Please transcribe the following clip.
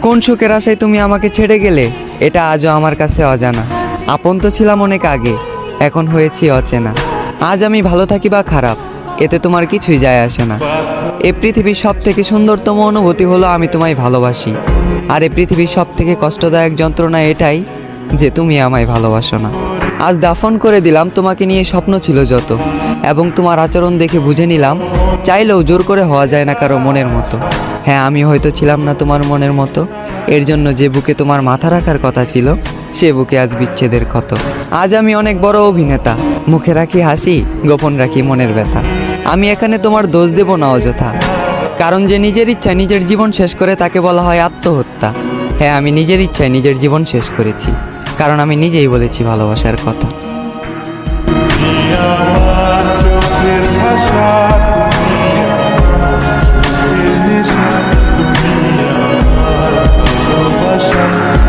কোন সুখের আশায় তুমি আমাকে ছেড়ে গেলে এটা আজও আমার কাছে অজানা। আপন তো ছিলাম অনেক আগে, এখন হয়েছি অচেনা। আজ আমি ভালো থাকি বা খারাপ, এতে তোমার কিছুই যায় আসে না। এ পৃথিবীর সব থেকে সুন্দরতম অনুভূতি হলো আমি তোমায় ভালোবাসি। আর এ পৃথিবীর সব থেকে কষ্টদায়ক যন্ত্রণা এটাই যে তুমি আমায় ভালোবাসো না। আজ দাফন করে দিলাম তোমাকে নিয়ে স্বপ্ন ছিল যত, এবং তোমার আচরণ দেখে বুঝে নিলাম চাইলেও জোর করে হওয়া যায় না কারো মনের মতো। হ্যাঁ, আমি হয়তো ছিলাম না তোমার মনের মতো, এর জন্য যে বুকে তোমার মাথা রাখার কথা ছিল সে বুকে আজ বিচ্ছেদের ক্ষত। আজ আমি অনেক বড় অভিনেতা, মুখে রাখি হাসি, গোপন রাখি মনের ব্যথা। আমি এখানে তোমার দোষ দেব না অযথা, কারণ যে নিজের ইচ্ছায় নিজের জীবন শেষ করে তাকে বলা হয় আত্মহত্যা। হ্যাঁ, আমি নিজের ইচ্ছায় নিজের জীবন শেষ করেছি, কারণ আমি নিজেই বলেছি ভালোবাসার কথা।